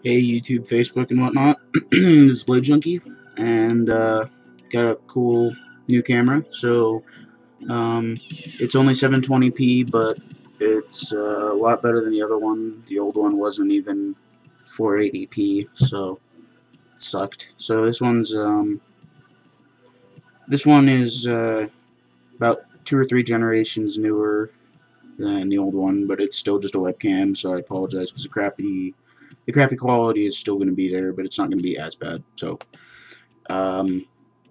Hey YouTube, Facebook, and whatnot. This is Blade Junkie, and got a cool new camera. So it's only 720p, but it's a lot better than the other one. The old one wasn't even 480p, so it sucked. So this one is about 2 or 3 generations newer than the old one, but it's still just a webcam. So I apologize because the crappy quality is still going to be there, but it's not going to be as bad. So,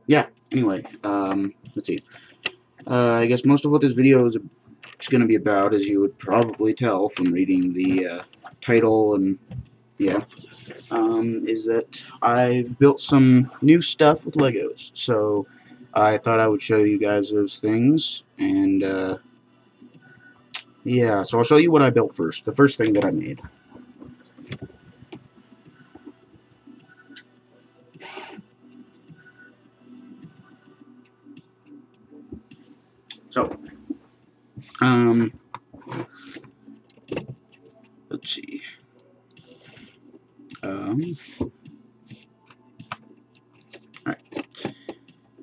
yeah. Anyway, let's see. I guess most of what this video is going to be about, as you would probably tell from reading the title and yeah, is that I've built some new stuff with Legos. So I thought I would show you guys those things, and yeah. So I'll show you what I built first. The first thing that I made. So, let's see. Alright.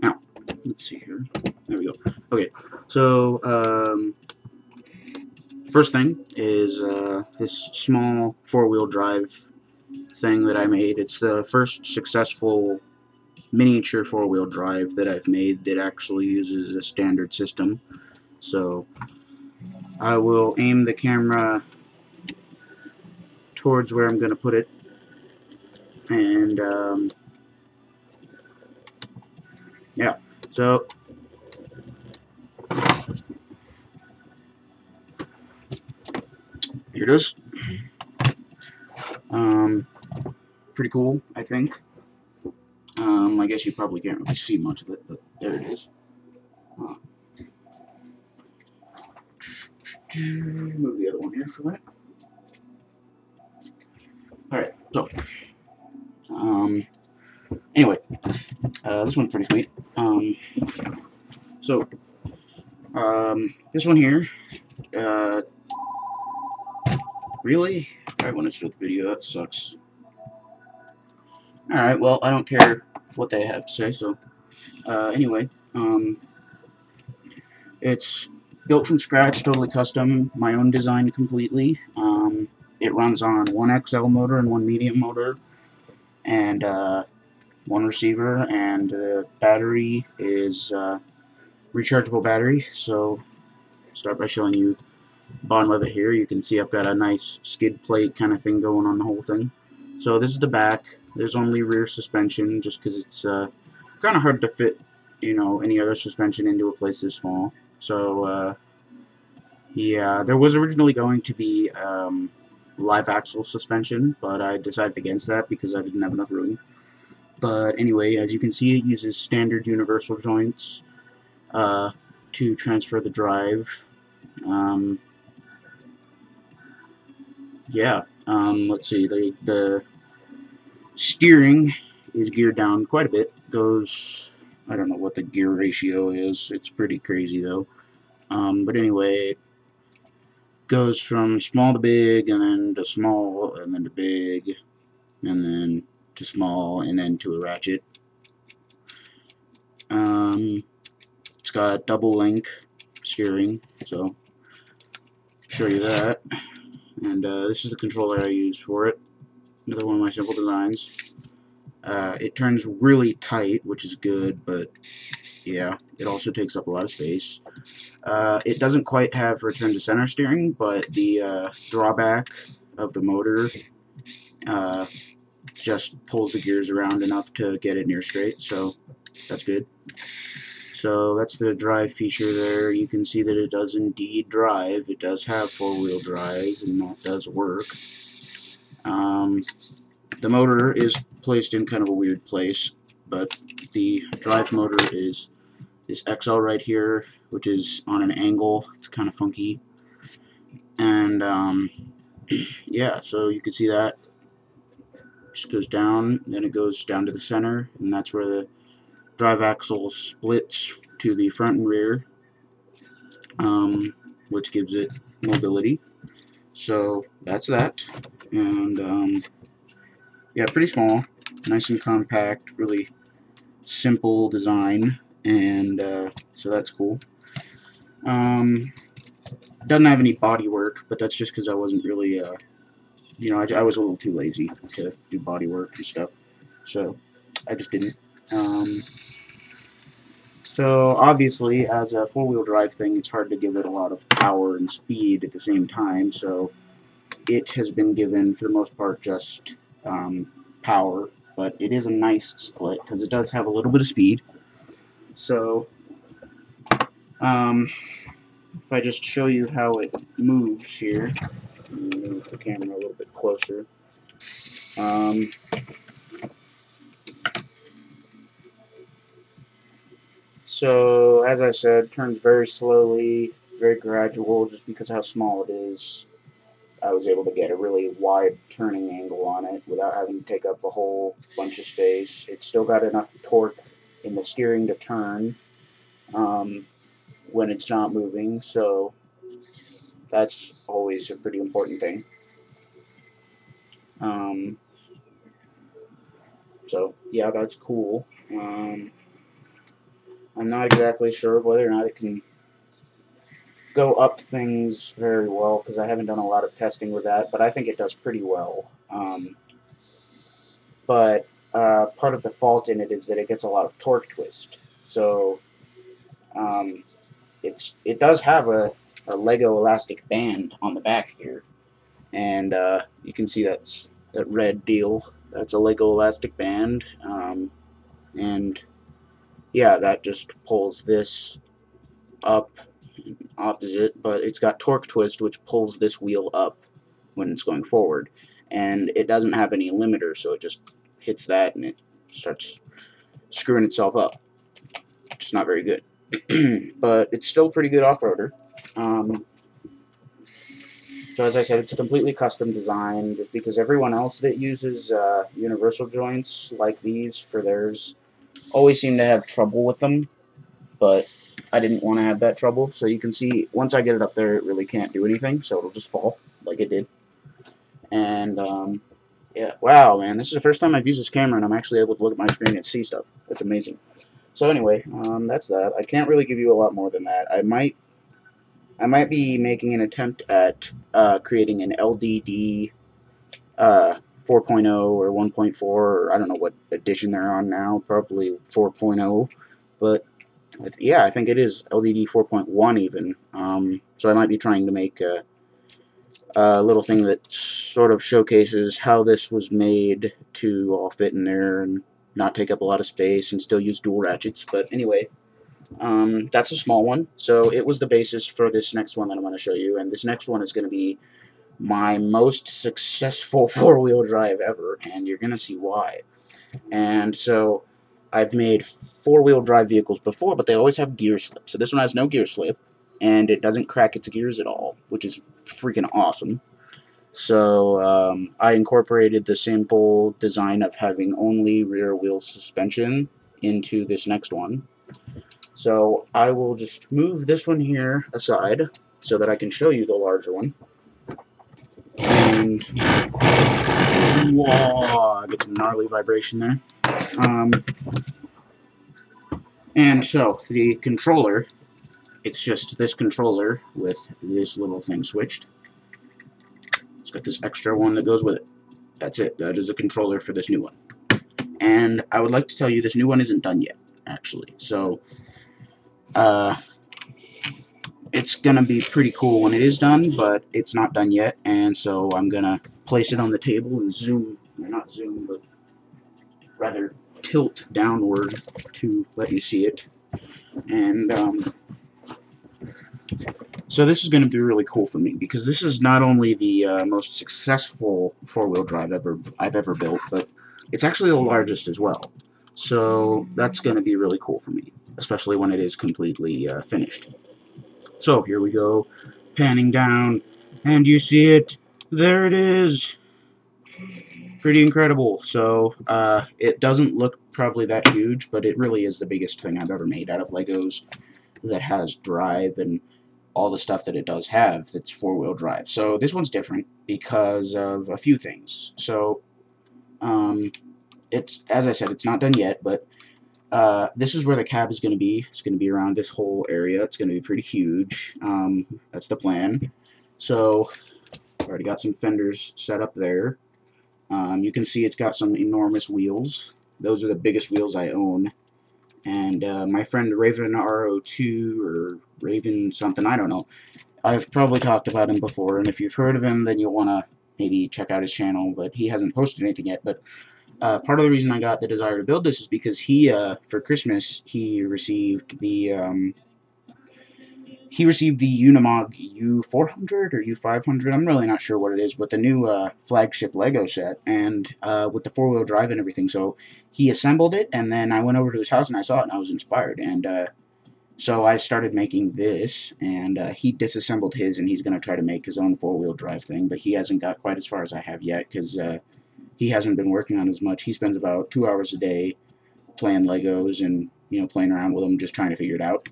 Now, let's see here. There we go. Okay, so, first thing is, this small 4-wheel drive thing that I made. It's the first successful miniature 4-wheel drive that I've made that actually uses a standard system. So, I will aim the camera towards where I'm going to put it, and yeah, so here it is. Pretty cool, I think. I guess you probably can't really see much of it, but there it is. Move the other one here for a minute. Alright, so anyway, this one's pretty sweet. This one here, really? I want to start the video, that sucks. Alright, well, I don't care what they have to say, so, anyway, it's built from scratch, totally custom, my own design completely. It runs on one XL motor and one medium motor, and, one receiver, and the battery is, rechargeable battery. So I'll start by showing you the bottom of it here. You can see I've got a nice skid plate kind of thing going on the whole thing. So this is the back. There's only rear suspension just because it's kind of hard to fit, you know, any other suspension into a place this small. So yeah, there was originally going to be live axle suspension, but I decided against that because I didn't have enough room. But anyway, as you can see, it uses standard universal joints to transfer the drive. Yeah, let's see, the steering is geared down quite a bit. Goes, I don't know what the gear ratio is, it's pretty crazy though. But anyway, it goes from small to big, and then to small, and then to big, and then to small, and then to a ratchet. It's got double link steering, so I'll show you that. And this is the controller I use for it. Another one of my simple designs. It turns really tight, which is good, but yeah, it also takes up a lot of space. It doesn't quite have return to center steering, but the drawback of the motor just pulls the gears around enough to get it near straight, so that's good. So that's the drive feature there. You can see that it does indeed drive. It does have 4-wheel drive, and that does work. The motor is placed in kind of a weird place, but the drive motor is this XL right here, which is on an angle. It's kind of funky. And yeah, so you can see that just goes down, then it goes down to the center, and that's where the drive axle splits to the front and rear, which gives it mobility. So that's that, and yeah, pretty small, nice and compact, really simple design, and so that's cool. Doesn't have any body work, but that's just because I wasn't really, I was a little too lazy to do body work and stuff, so I just didn't. So obviously, as a four-wheel drive thing, it's hard to give it a lot of power and speed at the same time, so it has been given, for the most part, just power, but it is a nice split, because it does have a little bit of speed. So, if I just show you how it moves here, move the camera a little bit closer. Um, so, as I said, turns very slowly, very gradual, just because of how small it is. I was able to get a really wide turning angle on it without having to take up a whole bunch of space. It's still got enough torque in the steering to turn when it's not moving, so that's always a pretty important thing. So yeah, that's cool. I'm not exactly sure whether or not it can go up things very well, because I haven't done a lot of testing with that, but I think it does pretty well. But part of the fault in it is that it gets a lot of torque twist. So um, it does have a Lego elastic band on the back here, and you can see that red deal. That's a Lego elastic band, and yeah, that just pulls this up opposite, but it's got torque twist, which pulls this wheel up when it's going forward, and it doesn't have any limiter, so it just hits that and it starts screwing itself up. It's not very good, but it's still a pretty good off-roader. So as I said, it's a completely custom design, just because everyone else that uses universal joints like these for theirs always seem to have trouble with them, but I didn't want to have that trouble. So you can see, once I get it up there, it really can't do anything, so it'll just fall like it did. And yeah, wow, man, this is the first time I've used this camera and I'm actually able to look at my screen and see stuff. That's amazing. So anyway, that's that. I can't really give you a lot more than that. I might be making an attempt at creating an LDD 4.0 or 1.4, or I don't know what edition they're on now, probably 4.0, but yeah, I think it is LDD 4.1 even. So I might be trying to make a little thing that sort of showcases how this was made to all fit in there and not take up a lot of space and still use dual ratchets. But anyway, that's a small one, so it was the basis for this next one that I'm going to show you, and this next one is going to be my most successful four-wheel drive ever, and you're going to see why. And so I've made four-wheel drive vehicles before, but they always have gear slip. So this one has no gear slip, and it doesn't crack its gears at all, which is freaking awesome. So I incorporated the simple design of having only rear wheel suspension into this next one. So I will just move this one here aside so that I can show you the larger one. And whoa, I get some gnarly vibration there. And so the controller, it's just this controller with this little thing switched. It's got this extra one that goes with it. That's it. That is a controller for this new one. And I would like to tell you this new one isn't done yet, actually. So it's gonna be pretty cool when it is done, but it's not done yet, and so I'm gonna place it on the table and zoom, or not zoom, but rather tilt downward to let you see it. And so this is going to be really cool for me, because this is not only the most successful four-wheel drive I've ever built, but it's actually the largest as well. So that's going to be really cool for me, especially when it is completely finished. So here we go, panning down, and you see it. There it is. Pretty incredible. So it doesn't look probably that huge, but it really is the biggest thing I've ever made out of Legos that has drive and all the stuff that it does have that's four-wheel drive. So this one's different because of a few things. So It's, as I said, it's not done yet, but this is where the cab is going to be. It's going to be around this whole area. It's going to be pretty huge. That's the plan. So, already got some fenders set up there. You can see it's got some enormous wheels. Those are the biggest wheels I own. And my friend Raven RO2 or Raven something, I don't know. I've probably talked about him before, and if you've heard of him, then you'll want to maybe check out his channel, but he hasn't posted anything yet. But part of the reason I got the desire to build this is because he, for Christmas, he received the Unimog U400 or U500. I'm really not sure what it is, but the new flagship Lego set, and with the four-wheel drive and everything. So he assembled it, and then I went over to his house and I saw it, and I was inspired. And so I started making this, and he disassembled his, and he's going to try to make his own four-wheel drive thing, but he hasn't got quite as far as I have yet, because he hasn't been working on as much. He spends about 2 hours a day playing Legos and, playing around with them, just trying to figure it out.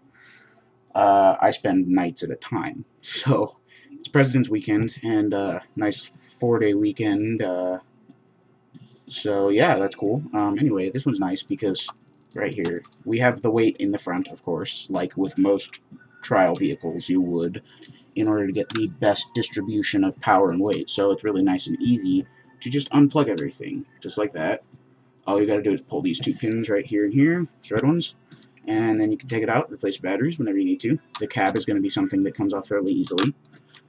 I spend nights at a time. So it's President's Weekend, and nice 4-day weekend. So yeah, that's cool. Anyway, this one's nice because right here we have the weight in the front, of course, like with most trial vehicles you would, in order to get the best distribution of power and weight. So it's really nice and easy to just unplug everything, just like that. All you gotta do is pull these two pins right here and here, these red ones, and then you can take it out, replace batteries whenever you need to. The cab is going to be something that comes off fairly easily.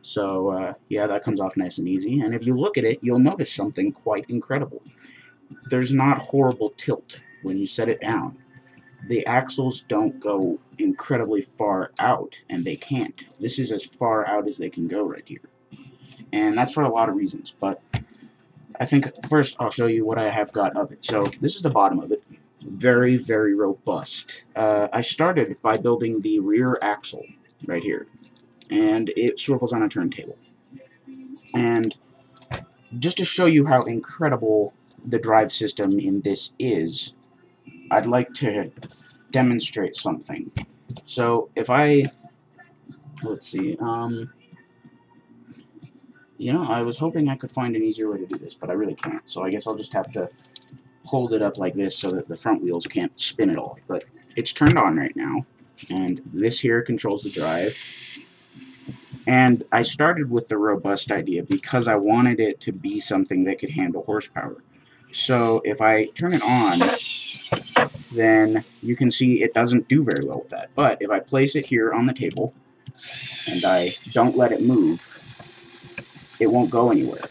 So, yeah, that comes off nice and easy. And if you look at it, you'll notice something quite incredible. There's not horrible tilt when you set it down. The axles don't go incredibly far out, and they can't. This is as far out as they can go right here. And that's for a lot of reasons, but I think first I'll show you what I have got of it. So this is the bottom of it. Very, very robust. I started by building the rear axle right here, and it swivels on a turntable. And just to show you how incredible the drive system in this is, I'd like to demonstrate something. So if let's see, I was hoping I could find an easier way to do this, but I really can't. So I guess I'll just have to hold it up like this so that the front wheels can't spin at all. But it's turned on right now, and this here controls the drive. And I started with the robust idea because I wanted it to be something that could handle horsepower. So if I turn it on, then you can see it doesn't do very well with that. But if I place it here on the table and I don't let it move, it won't go anywhere.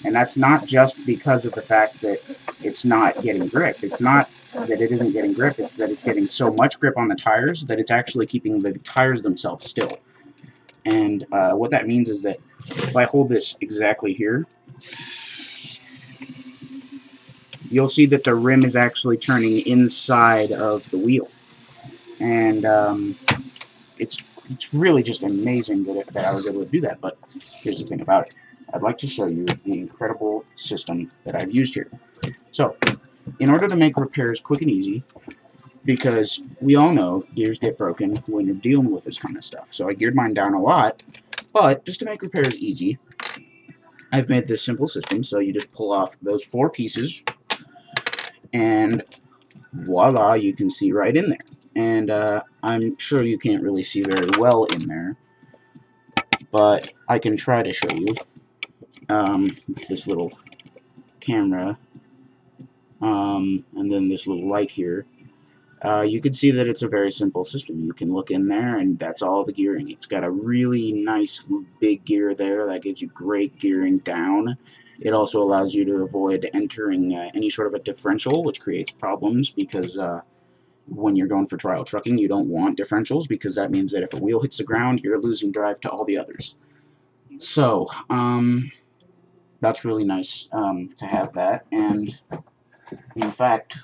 And that's not just because of the fact that it's not getting grip. It's not that it isn't getting grip, it's that it's getting so much grip on the tires that it's actually keeping the tires themselves still. And what that means is that if I hold this exactly here, you'll see that the rim is actually turning inside of the wheel. And it's really just amazing that I was able to do that. But here's the thing about it. I'd like to show you the incredible system that I've used here. So, in order to make repairs quick and easy, because we all know gears get broken when you're dealing with this kind of stuff. So I geared mine down a lot, but just to make repairs easy, I've made this simple system. So you just pull off those 4 pieces, and voila, you can see right in there. And I'm sure you can't really see very well in there, but I can try to show you. This little camera, and then this little light here, you can see that it's a very simple system. You can look in there, and that's all the gearing. It's got a really nice big gear there that gives you great gearing down. It also allows you to avoid entering any sort of a differential, which creates problems because when you're going for trial trucking, you don't want differentials, because that means that if a wheel hits the ground, you're losing drive to all the others. So, that's really nice to have that, and in fact,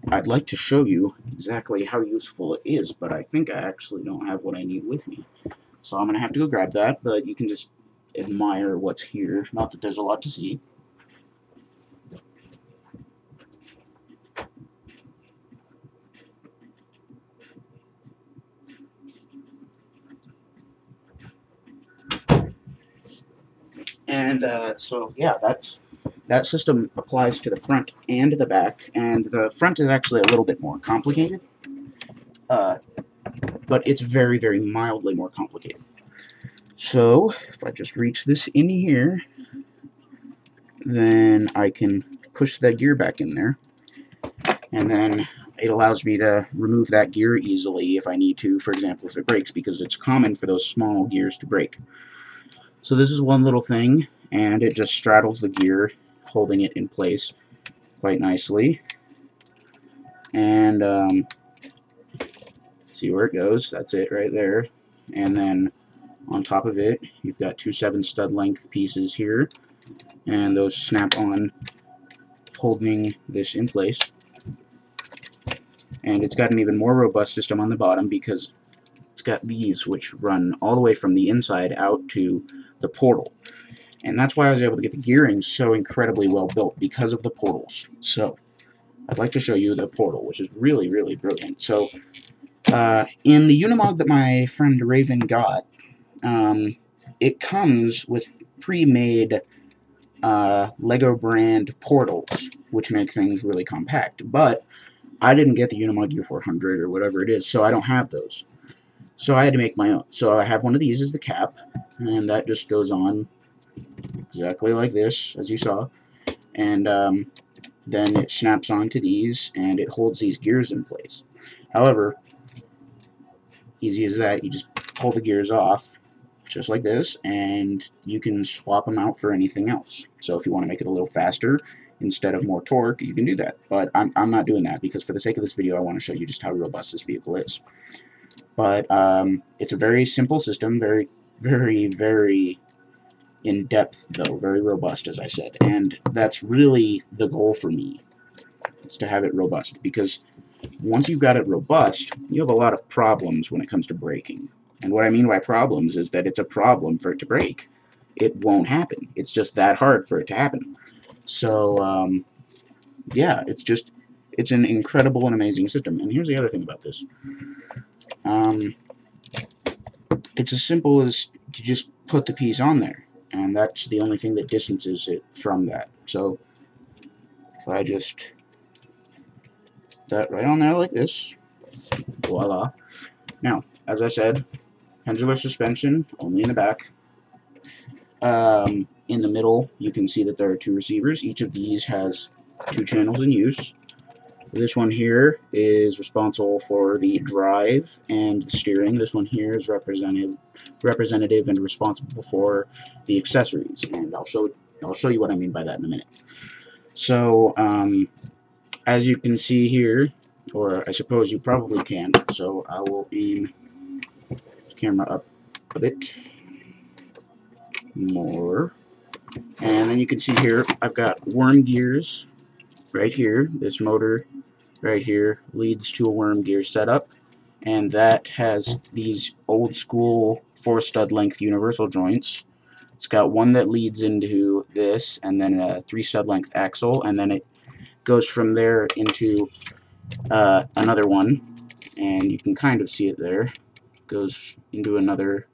I'd like to show you exactly how useful it is, but I think I actually don't have what I need with me. So I'm going to have to go grab that, but you can just admire what's here. Not that there's a lot to see. And so, yeah, that's that system applies to the front and the back, and the front is actually a little bit more complicated, but it's very, very mildly more complicated. So, if I just reach this in here, then I can push that gear back in there, and then it allows me to remove that gear easily if I need to, for example, if it breaks, because it's common for those small gears to break. So this is one little thing, and it just straddles the gear, holding it in place quite nicely. And see where it goes. That's it right there. And then on top of it, you've got two 7 stud length pieces here, and those snap on, holding this in place. And it's got an even more robust system on the bottom because it's got these which run all the way from the inside out to the portal. And that's why I was able to get the gearing so incredibly well built, because of the portals. So I'd like to show you the portal, which is really, really brilliant. So in the Unimog that my friend Raven got, it comes with pre-made Lego brand portals, which make things really compact. But I didn't get the Unimog U400 or whatever it is, so I don't have those. So I had to make my own. So I have one of these as the cap, and that just goes on exactly like this, as you saw. And then it snaps onto these, and it holds these gears in place. However, easy as that, you just pull the gears off, just like this, and you can swap them out for anything else. So if you want to make it a little faster, instead of more torque, you can do that. But I'm not doing that, because for the sake of this video, I want to show you just how robust this vehicle is. But it's a very simple system, very, very, very in-depth, though, very robust, as I said. And that's really the goal for me, is to have it robust, because once you've got it robust, you have a lot of problems when it comes to braking. And what I mean by problems is that it's a problem for it to break. It won't happen. It's just that hard for it to happen. So, yeah, it's an incredible and amazing system. And here's the other thing about this. It's as simple as you just put the piece on there, and that's the only thing that distances it from that. So, if I just put that right on there like this, voila. Now, as I said, pendular suspension, only in the back. In the middle, you can see that there are 2 receivers. Each of these has 2 channels in use. This one here is responsible for the drive and the steering. This one here is representative and responsible for the accessories. And I'll show you what I mean by that in a minute. So, as you can see here, or I suppose you probably can, so I will aim the camera up a bit more. And then you can see here, I've got worm gears right here. This motor right here leads to a worm gear setup, and that has these old school 4 stud length universal joints. It's got one that leads into this, and then a 3 stud length axle, and then it goes from there into another one, and you can kind of see it there. Goes into another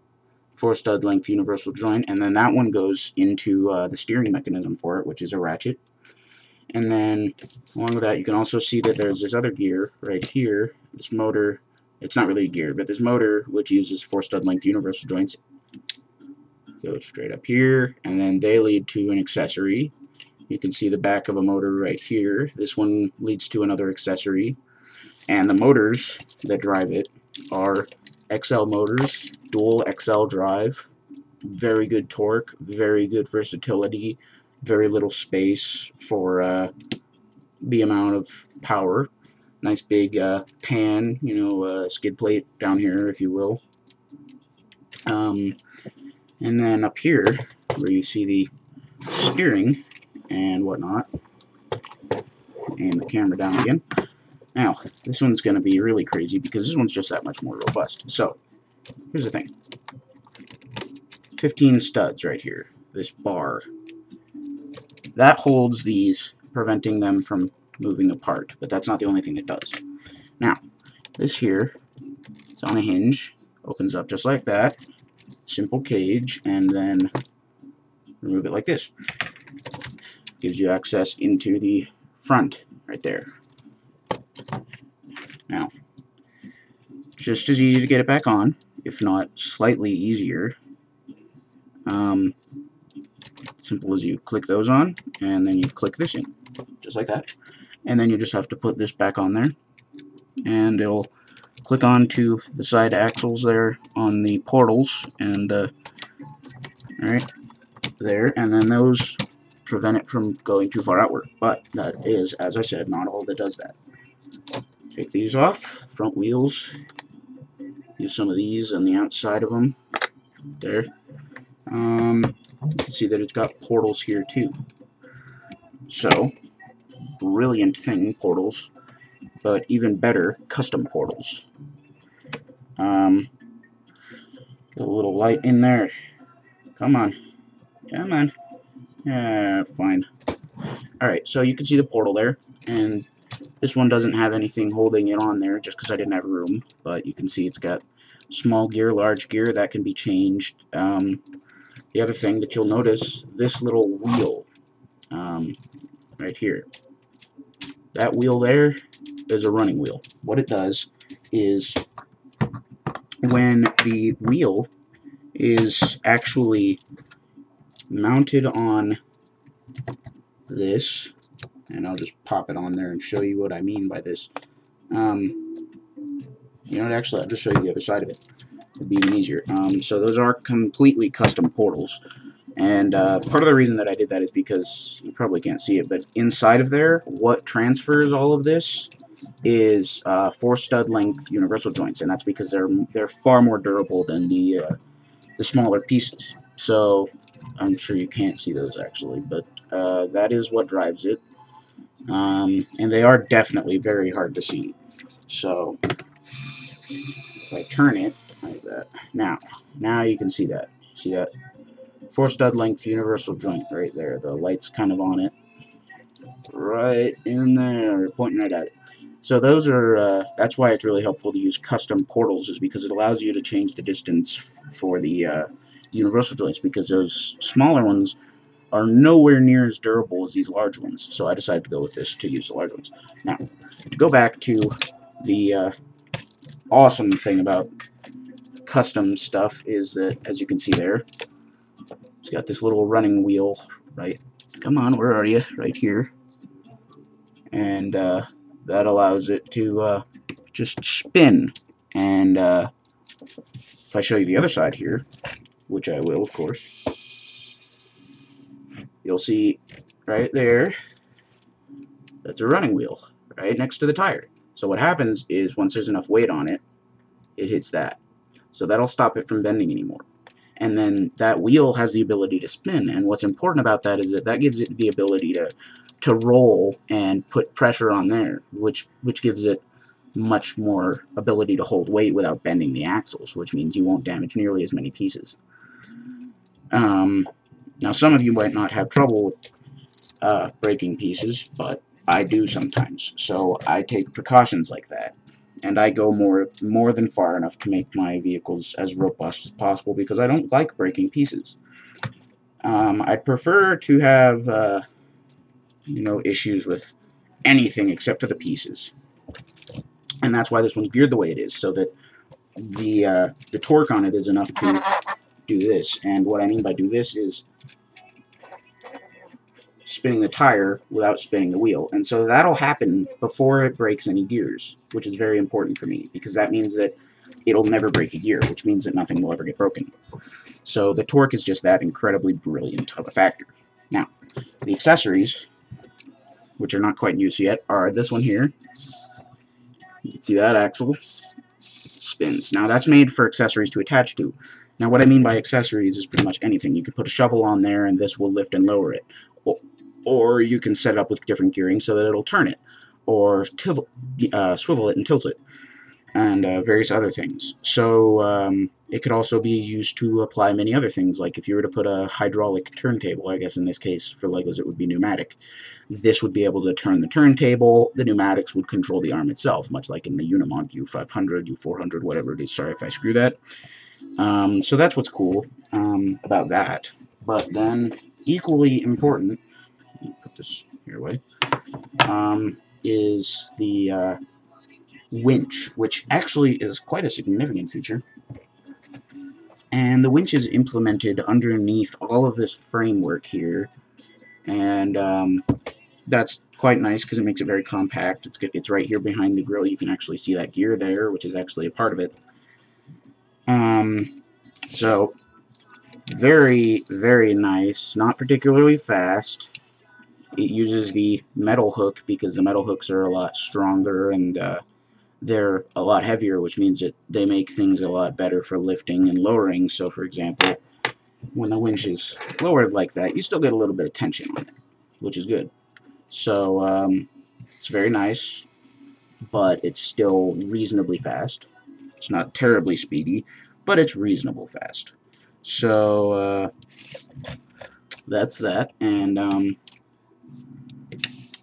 4 stud length universal joint, and then that one goes into the steering mechanism for it, which is a ratchet. And then along with that, you can also see that there's this other gear right here. This motor, it's not really a gear, but this motor, which uses 4 stud length universal joints, goes straight up here, and then they lead to an accessory. You can see the back of a motor right here. This one leads to another accessory, and the motors that drive it are XL motors, dual XL drive, very good torque, very good versatility, very little space for the amount of power. Nice big pan, you know, skid plate down here, if you will. And then up here, where you see the steering and whatnot, aim the camera down again. Now, this one's going to be really crazy because this one's just that much more robust. So, here's the thing. 15 studs right here, this bar. That holds these, preventing them from moving apart, but that's not the only thing it does. Now, this here is on a hinge, opens up just like that, simple cage, and then remove it like this. gives you access into the front right there. Now, just as easy to get it back on, if not slightly easier. Simple as you click those on, and then you click this in, just like that. And then you just have to put this back on there, and it'll click on to the side axles there on the portals, and right there, and then those prevent it from going too far outward. But that is, as I said, not all that does that. Take these off, front wheels. Use some of these on the outside of them. There. You can see that it's got portals here too. So, brilliant thing, portals. But even better, custom portals. Get a little light in there. Come on. Come on. Yeah, fine. Alright, so you can see the portal there. And this one doesn't have anything holding it on there just because I didn't have room. But you can see it's got small gear, large gear. That can be changed. The other thing that you'll notice, this little wheel right here. That wheel there is a running wheel. What it does is when the wheel is actually mounted on this, and I'll just pop it on there and show you what I mean by this. You know what, actually, I'll just show you the other side of it. It'd be even easier. So those are completely custom portals. And part of the reason that I did that is because you probably can't see it, but inside of there, what transfers all of this is 4 stud length universal joints, and that's because they're far more durable than the smaller pieces. So I'm sure you can't see those actually, but that is what drives it. And they are definitely very hard to see. So if I turn it like that, now you can see that. See that? 4 stud length universal joint right there. The light's kind of on it. Right in there, pointing right at it. So those are, that's why it's really helpful to use custom portals, is because it allows you to change the distance for the universal joints, because those smaller ones are nowhere near as durable as these large ones. So I decided to go with this to use the large ones. Now, to go back to the awesome thing about custom stuff is that, as you can see there, it's got this little running wheel, right? Come on, where are you? Right here. And that allows it to just spin. And if I show you the other side here, which I will, of course, you'll see right there, that's a running wheel right next to the tire. So what happens is once there's enough weight on it, it hits that. So that'll stop it from bending anymore. And then that wheel has the ability to spin. And what's important about that is that gives it the ability to roll and put pressure on there, which gives it much more ability to hold weight without bending the axles, which means you won't damage nearly as many pieces. Now, some of you might not have trouble with breaking pieces, but I do sometimes. So I take precautions like that. And I go more than far enough to make my vehicles as robust as possible, because I don't like breaking pieces. I prefer to have issues with anything except for the pieces, and that's why this one's geared the way it is, so that the torque on it is enough to do this. And what I mean by do this is spinning the tire without spinning the wheel. And so that'll happen before it breaks any gears, which is very important for me, because that means that it'll never break a gear, which means that nothing will ever get broken. So the torque is just that incredibly brilliant of a factor. Now, the accessories, which are not quite in use yet, are this one here. You can see that axle spins. Now that's made for accessories to attach to. Now what I mean by accessories is pretty much anything. You could put a shovel on there and this will lift and lower it. Or you can set it up with different gearing so that it'll turn it, or swivel it and tilt it, and various other things. So it could also be used to apply many other things, like if you were to put a hydraulic turntable, I guess in this case for Legos it would be pneumatic. This would be able to turn the turntable, the pneumatics would control the arm itself, much like in the Unimog U500, U400, whatever it is. Sorry if I screw that. So that's what's cool about that. But then, equally important, put this your way, is the winch, which actually is quite a significant feature. And the winch is implemented underneath all of this framework here, and that's quite nice because it makes it very compact. It's right here behind the grill. You can actually see that gear there, which is actually a part of it. So very, very nice. Not particularly fast. It uses the metal hook because the metal hooks are a lot stronger and they're a lot heavier, which means that they make things a lot better for lifting and lowering. So, for example, when the winch is lowered like that, you still get a little bit of tension on it, which is good. So, it's very nice, but it's still reasonably fast. It's not terribly speedy, but it's reasonable fast. So, that's that, and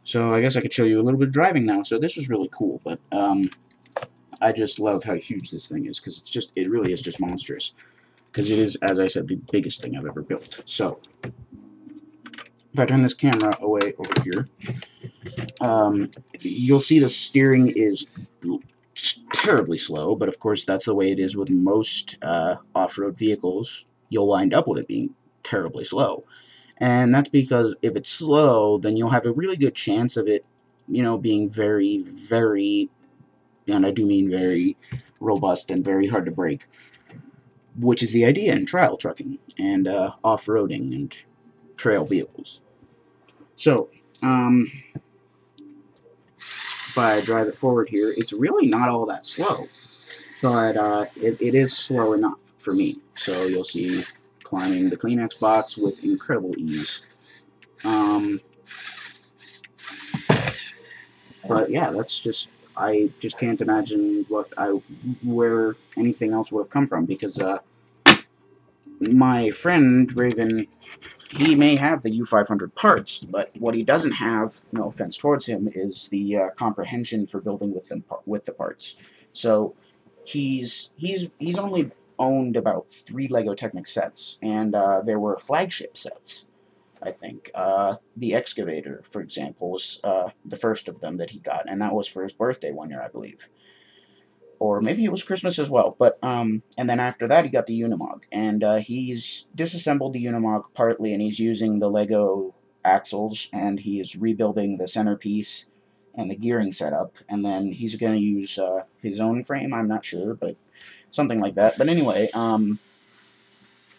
so I guess I could show you a little bit of driving now. So this was really cool, but I just love how huge this thing is, because it really is just monstrous, because it is, as I said, the biggest thing I've ever built. So if I turn this camera away over here, you'll see the steering is terribly slow, but of course that's the way it is with most off-road vehicles. You'll wind up with it being terribly slow. And that's because if it's slow, then you'll have a really good chance of it, being very, very, and I do mean very robust and very hard to break, which is the idea in trial trucking and off-roading and trail vehicles. So, if I drive it forward here, it's really not all that slow, but it is slow enough for me. So you'll see climbing the Kleenex box with incredible ease. But yeah, I just can't imagine where anything else would have come from, because my friend Raven, he may have the U500 parts, but what he doesn't have, no offense towards him, is the comprehension for building with the parts. So he's only owned about 3 Lego Technic sets, and there were flagship sets, I think. The excavator, for example, was the first of them that he got, and that was for his birthday one year, I believe. Or maybe it was Christmas as well, but, and then after that he got the Unimog, and he's disassembled the Unimog partly, and he's using the Lego axles, and he is rebuilding the centerpiece and the gearing setup, and then he's going to use his own frame, I'm not sure, but something like that. But anyway, I'm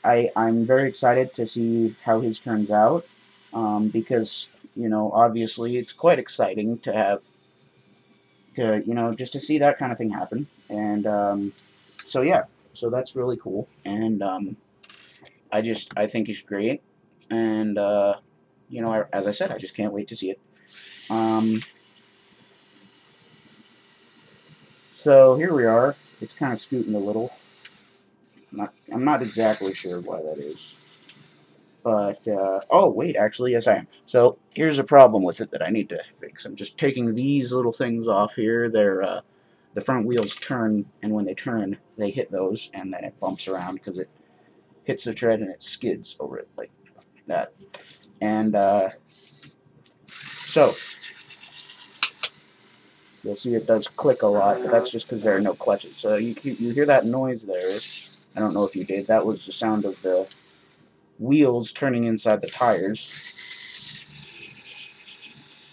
very excited to see how his turns out, because, obviously it's quite exciting to have, just to see that kind of thing happen. And so yeah, so that's really cool, and I think he's great, and as I said, I just can't wait to see it. So here we are. It's kind of scooting a little. I'm not exactly sure why that is. But, oh, wait, actually, yes, I am. So, here's a problem with it that I need to fix. I'm just taking these little things off here. They're, the front wheels turn, and when they turn, they hit those, and then it bumps around because it hits the tread and it skids over it like that. And, so, you'll see it does click a lot, but that's just because there are no clutches. So, you hear that noise there. I don't know if you did. That was the sound of the wheels turning inside the tires.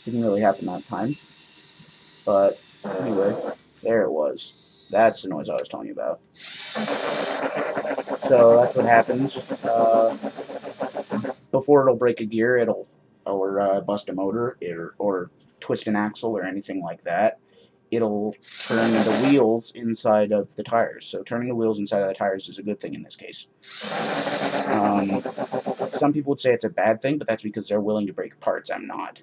Didn't really happen that time. But anyway, there it was. That's the noise I was telling you about. So that's what happens. Before it'll break a gear, or bust a motor, or twist an axle or anything like that, it'll turn the wheels inside of the tires. So turning the wheels inside of the tires is a good thing in this case. Some people would say it's a bad thing, but that's because they're willing to break parts. I'm not.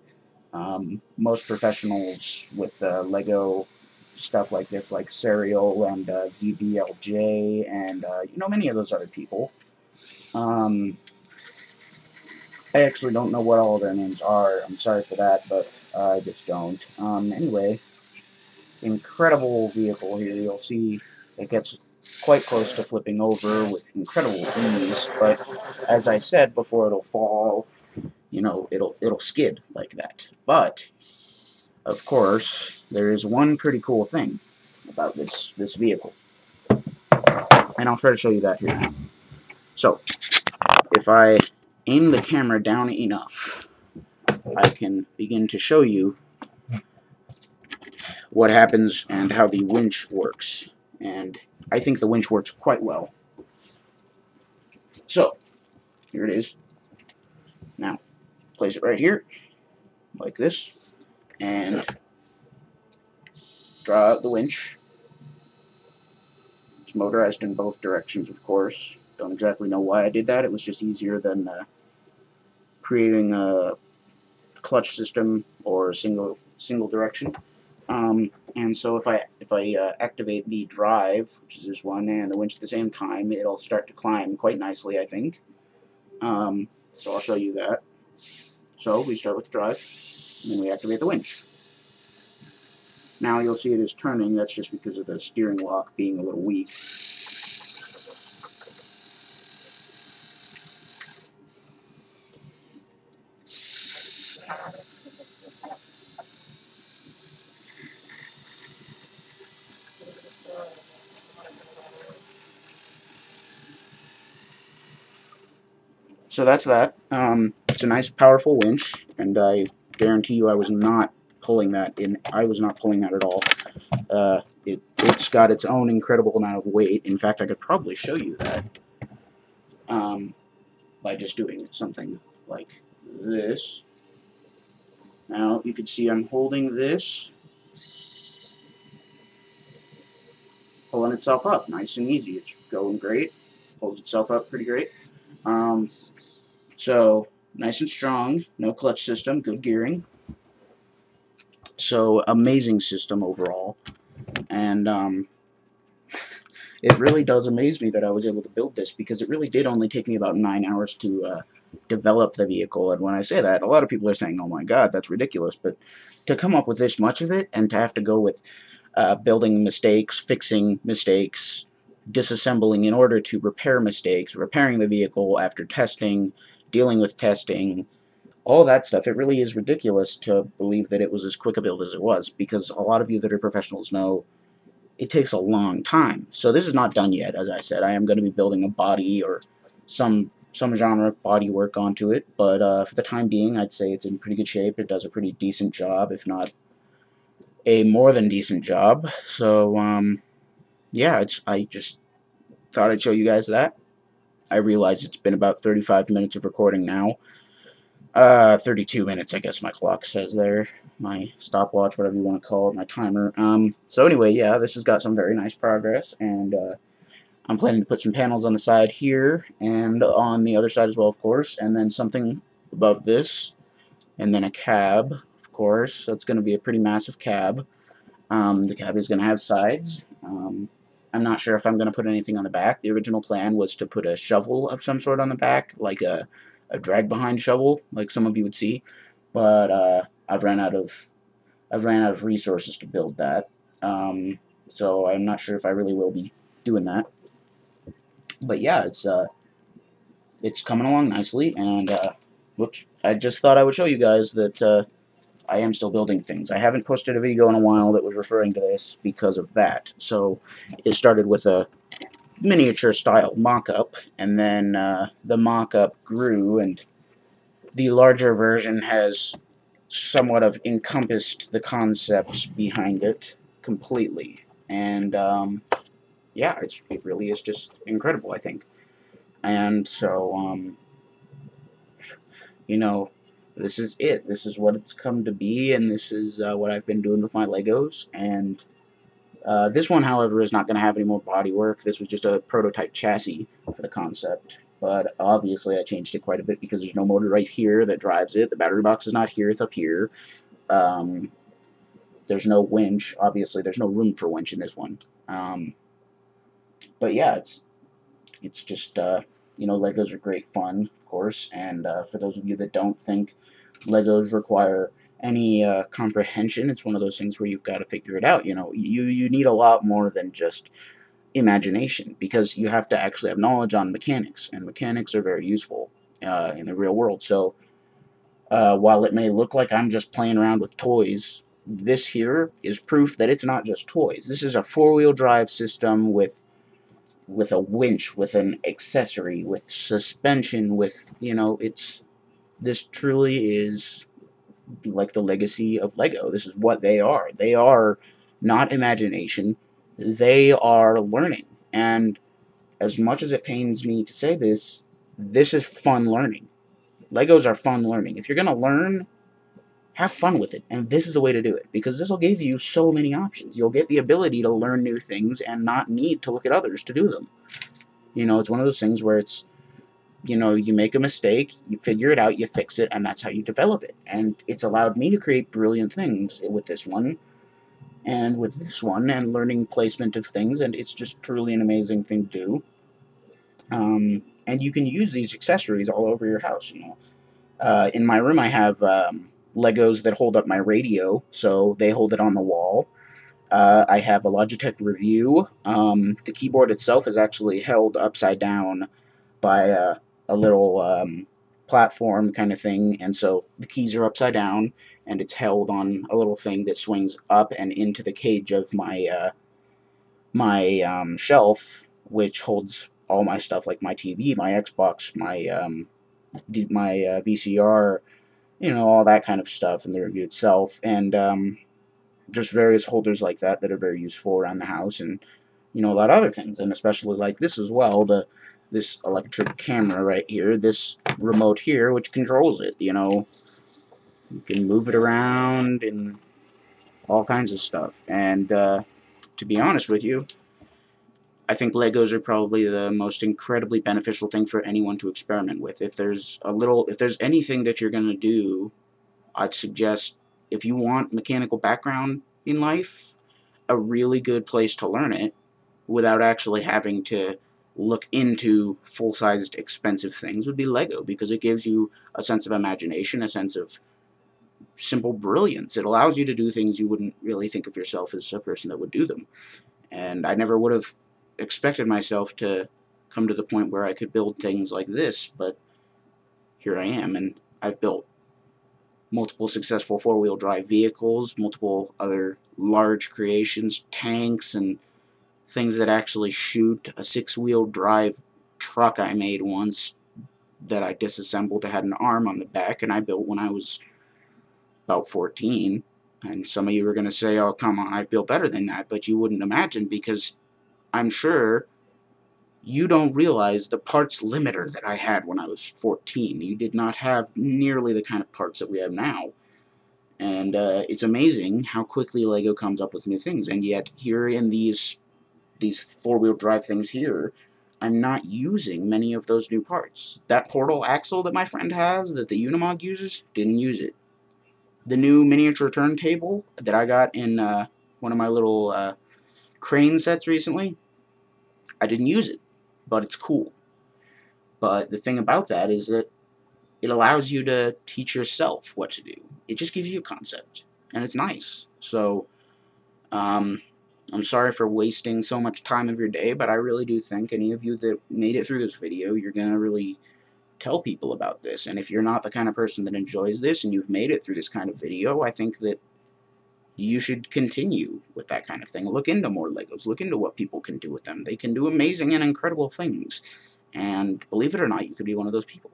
Most professionals with Lego stuff like this, like Serial and ZBLJ, and many of those other people. I actually don't know what all their names are. I'm sorry for that, but I just don't. Anyway, incredible vehicle here. You'll see it gets quite close to flipping over with incredible ease, but as I said before, it'll fall. you know, it'll skid like that. But of course, there is one pretty cool thing about this vehicle, and I'll try to show you that here. So, if I aim the camera down enough, I can begin to show you what happens and how the winch works. And I think the winch works quite well. So, here it is. Now, place it right here, like this, and draw out the winch. It's motorized in both directions, of course. Don't exactly know why I did that. It was just easier than creating a clutch system or a single direction. And so if I activate the drive, which is this one, and the winch at the same time, it'll start to climb quite nicely, I think. So I'll show you that. So we start with the drive, and then we activate the winch. Now you'll see it is turning. That's just because of the steering lock being a little weak. So that's that. It's a nice, powerful winch, and I guarantee you, I was not pulling that in. I was not pulling that at all. It's got its own incredible amount of weight. In fact, I could probably show you that by just doing something like this. Now you can see I'm holding this, pulling itself up, nice and easy. It's going great. Pulls itself up pretty great. So nice and strong, no clutch system, good gearing. So amazing system overall, and it really does amaze me that I was able to build this, because it really did only take me about 9 hours to develop the vehicle. And when I say that, a lot of people are saying, "Oh my God, that's ridiculous!" But to come up with this much of it, and to have to go with building mistakes, fixing mistakes, disassembling in order to repair mistakes, repairing the vehicle after testing, dealing with testing, all that stuff, it really is ridiculous to believe that it was as quick a build as it was, because a lot of you that are professionals know it takes a long time. So this is not done yet, as I said. I am going to be building a body or some genre of body work onto it, but for the time being, I'd say it's in pretty good shape. It does a pretty decent job, if not a more than decent job. So, yeah, I just thought I'd show you guys that. I realize it's been about 35 minutes of recording now. 32 minutes, I guess my clock says there. My stopwatch, whatever you want to call it, my timer. So anyway, yeah, this has got some very nice progress, and I'm planning to put some panels on the side here, and on the other side as well, of course, and then something above this, and then a cab, of course. That's going to be a pretty massive cab. The cab is going to have sides. I'm not sure if I'm going to put anything on the back. The original plan was to put a shovel of some sort on the back, like a drag-behind shovel, like some of you would see, but I've ran out of resources to build that. So I'm not sure if I really will be doing that. But yeah, it's coming along nicely, and whoops, I just thought I would show you guys that I am still building things. I haven't posted a video in a while that was referring to this because of that. So it started with a miniature style mock-up, and then the mock-up grew, and the larger version has somewhat of encompassed the concepts behind it completely. And yeah, it really is just incredible, I think. And so, you know, this is it. This is what it's come to be, and this is what I've been doing with my Legos. And this one, however, is not going to have any more bodywork. This was just a prototype chassis for the concept. But obviously I changed it quite a bit because there's no motor right here that drives it. The battery box is not here, it's up here. There's no winch. Obviously there's no room for winch in this one. But yeah, it's just, you know, Legos are great fun, of course. And for those of you that don't think Legos require any comprehension, it's one of those things where you've got to figure it out. You know, you need a lot more than just imagination, because you have to actually have knowledge on mechanics, and mechanics are very useful in the real world. So While it may look like I'm just playing around with toys, this here is proof that it's not just toys. This is a four-wheel drive system with a winch, with an accessory, with suspension, with, you know, this truly is like the legacy of Lego. This is what they are. They are not imagination. They are learning. And as much as it pains me to say this, this is fun learning. Legos are fun learning. If you're going to learn, have fun with it. And this is the way to do it, because this will give you so many options. You'll get the ability to learn new things and not need to look at others to do them. You know, it's one of those things where it's, you know, you make a mistake, you figure it out, you fix it, and that's how you develop it. And it's allowed me to create brilliant things with this one, and with this one, and learning placement of things, and it's just truly an amazing thing to do. And you can use these accessories all over your house, you know. In my room, I have Legos that hold up my radio, so they hold it on the wall. I have a Logitech Review. The keyboard itself is actually held upside down by a little platform kind of thing, and so the keys are upside down, and it's held on a little thing that swings up and into the cage of my shelf, which holds all my stuff, like my TV, my Xbox, my VCR, you know, all that kind of stuff, and the review itself, and just various holders like that that are very useful around the house, and you know, a lot of other things, and especially like this as well, this electric camera right here, this remote here, which controls it. You know, you can move it around and all kinds of stuff. And to be honest with you, I think Legos are probably the most incredibly beneficial thing for anyone to experiment with. If there's anything that you're gonna do, I'd suggest, if you want mechanical background in life, a really good place to learn it without actually having to look into full-sized expensive things would be Lego, because it gives you a sense of imagination, a sense of simple brilliance. It allows you to do things you wouldn't really think of yourself as a person that would do them. And I never would have expected myself to come to the point where I could build things like this, but here I am, and I've built multiple successful four-wheel drive vehicles, multiple other large creations, tanks, and things that actually shoot. A six-wheel drive truck I made once that I disassembled that had an arm on the back, and I built when I was about 14. And some of you are going to say, oh, come on, I've built better than that, but you wouldn't imagine, because I'm sure you don't realize the parts limiter that I had when I was 14. You did not have nearly the kind of parts that we have now. And it's amazing how quickly Lego comes up with new things. And yet, here in these four-wheel drive things here, I'm not using many of those new parts. That portal axle that my friend has, that the Unimog uses, didn't use it. The new miniature turntable that I got in one of my little crane sets recently, I didn't use it, but it's cool. But the thing about that is that it allows you to teach yourself what to do. It just gives you a concept, and it's nice. So, I'm sorry for wasting so much time of your day, but I really do think any of you that made it through this video, you're going to really tell people about this. And if you're not the kind of person that enjoys this and you've made it through this kind of video, I think that you should continue with that kind of thing. Look into more Legos. Look into what people can do with them. They can do amazing and incredible things. And believe it or not, you could be one of those people.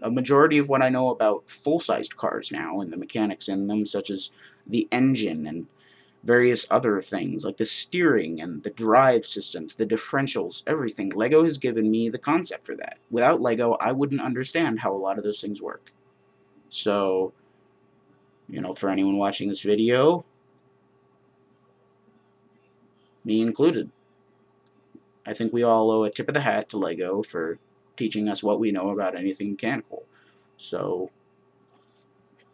A majority of what I know about full-sized cars now and the mechanics in them, such as the engine and various other things like the steering and the drive systems, the differentials, everything. Lego has given me the concept for that. Without Lego, I wouldn't understand how a lot of those things work. So, you know, for anyone watching this video, me included, I think we all owe a tip of the hat to Lego for teaching us what we know about anything mechanical. So,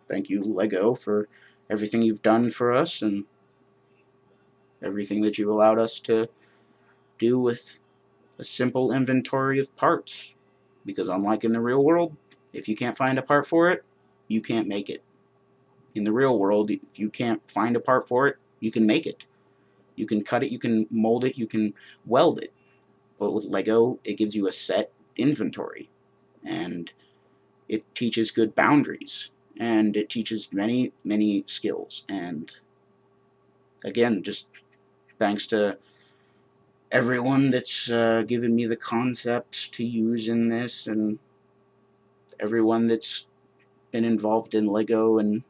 thank you, Lego, for everything you've done for us and everything that you've allowed us to do with a simple inventory of parts. Because unlike in the real world, if you can't find a part for it, you can't make it. In the real world, if you can't find a part for it, you can make it. You can cut it, you can mold it, you can weld it. But with Lego, it gives you a set inventory. And It teaches good boundaries, and it teaches many, many skills. And again, just thanks to everyone that's given me the concepts to use in this, and everyone that's been involved in LEGO and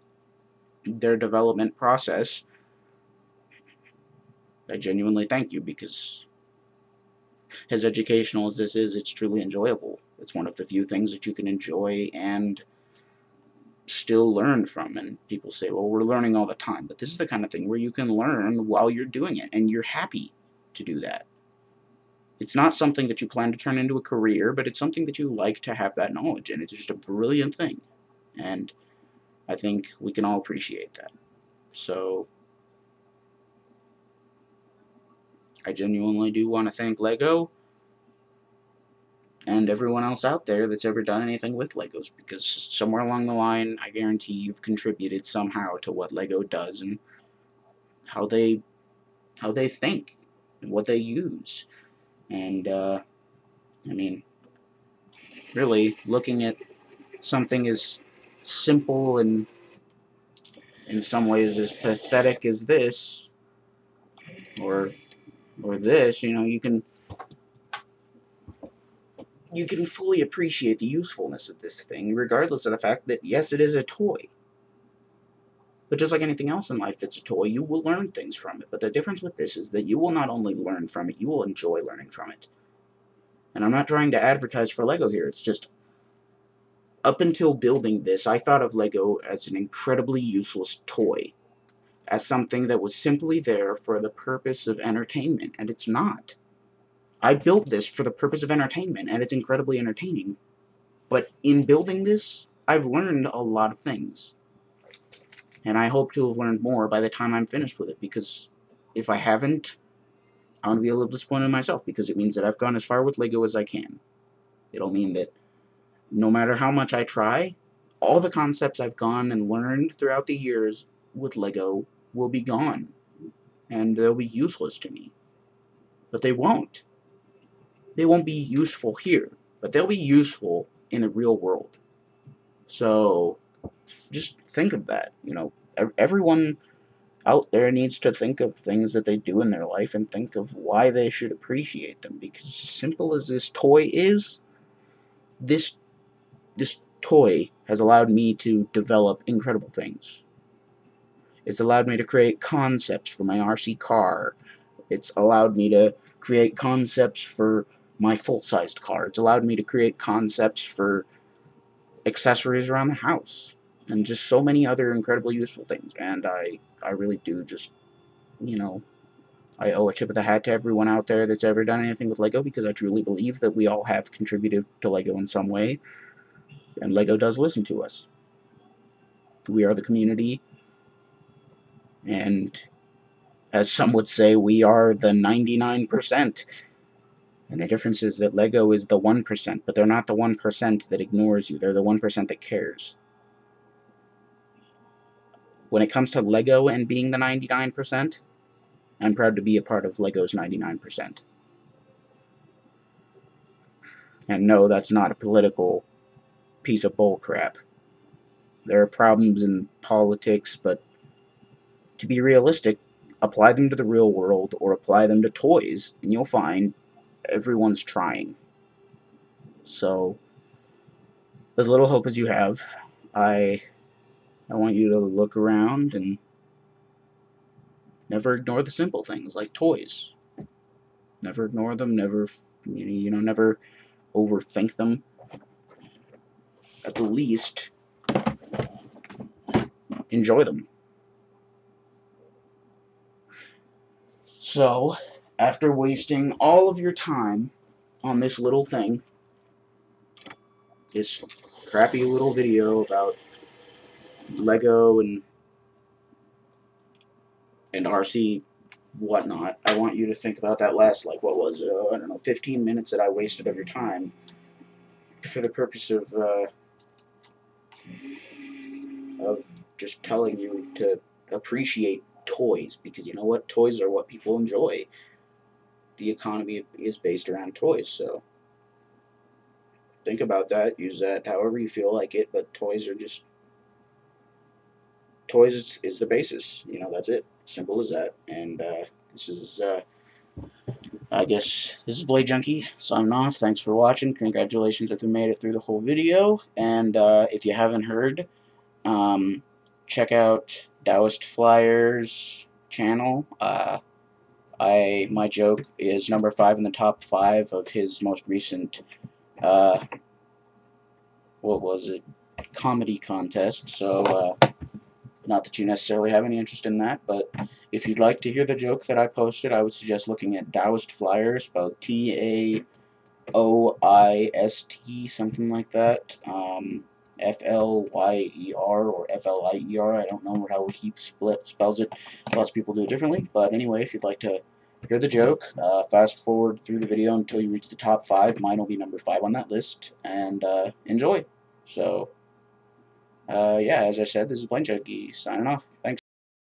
their development process. I genuinely thank you, because as educational as this is, it's truly enjoyable. It's one of the few things that you can enjoy and still learn from. And people say, well, we're learning all the time. But this is the kind of thing where you can learn while you're doing it, and you're happy to do that. It's not something that you plan to turn into a career, but it's something that you like to have that knowledge, and it's just a brilliant thing. And I think we can all appreciate that. So I genuinely do want to thank LEGO and everyone else out there that's ever done anything with Legos, because somewhere along the line, I guarantee you've contributed somehow to what LEGO does and how they think and what they use. And I mean, really, looking at something as simple and in some ways as pathetic as this, or this, you can fully appreciate the usefulness of this thing, regardless of the fact that, yes, it is a toy. But just like anything else in life that's a toy, you will learn things from it. But the difference with this is that you will not only learn from it, you will enjoy learning from it. And I'm not trying to advertise for LEGO here, it's just, up until building this, I thought of LEGO as an incredibly useless toy, as something that was simply there for the purpose of entertainment, and it's not. I built this for the purpose of entertainment, and it's incredibly entertaining. But in building this, I've learned a lot of things. And I hope to have learned more by the time I'm finished with it, because if I haven't, I'm going to be a little disappointed in myself, because it means that I've gone as far with LEGO as I can. It'll mean that no matter how much I try, all the concepts I've gone and learned throughout the years with LEGO will be gone, and they'll be useless to me. But they won't. They won't be useful here, but they'll be useful in the real world. So just think of that. Everyone out there needs to think of things that they do in their life and think of why they should appreciate them. Because as simple as this toy is, this toy has allowed me to develop incredible things. It's allowed me to create concepts for my RC car. It's allowed me to create concepts for my full-sized car. It's allowed me to create concepts for accessories around the house, and just so many other incredibly useful things. And I really do just, I owe a tip of the hat to everyone out there that's ever done anything with LEGO, because I truly believe that we all have contributed to LEGO in some way, and LEGO does listen to us. We are the community, and as some would say, we are the 99%. And the difference is that LEGO is the 1%, but they're not the 1% that ignores you. They're the 1% that cares. When it comes to LEGO and being the 99%, I'm proud to be a part of LEGO's 99%. And no, that's not a political piece of bullcrap. There are problems in politics, but to be realistic, apply them to the real world or apply them to toys, and you'll find everyone's trying. So, as little hope as you have, I want you to look around and never ignore the simple things like toys. Never ignore them, never overthink them. At the least, enjoy them. So, after wasting all of your time on this little thing, this crappy little video about LEGO and RC whatnot, I want you to think about that last, what was it, I don't know, 15 minutes that I wasted of your time for the purpose of just telling you to appreciate toys, because you know what? Toys are what people enjoy. The economy is based around toys, so think about that. Use that however you feel like it. But toys are just toys is the basis. You know, that's it. Simple as that. And this is, I guess, this is Blade Junkie signing off. Thanks for watching. Congratulations if you made it through the whole video. And if you haven't heard, check out Taoist Flyer's channel. My joke is number 5 in the top 5 of his most recent, what was it, comedy contest. So, not that you necessarily have any interest in that, but if you'd like to hear the joke that I posted, I would suggest looking at Taoist Flyer, spelled Taoist, something like that. Flyer or Flier. I don't know how he spells it. Lots of people do it differently. But anyway, if you'd like to hear the joke, fast forward through the video until you reach the top 5. Mine will be number 5 on that list. And enjoy. So, yeah, as I said, this is Blade Junkie signing off. Thanks.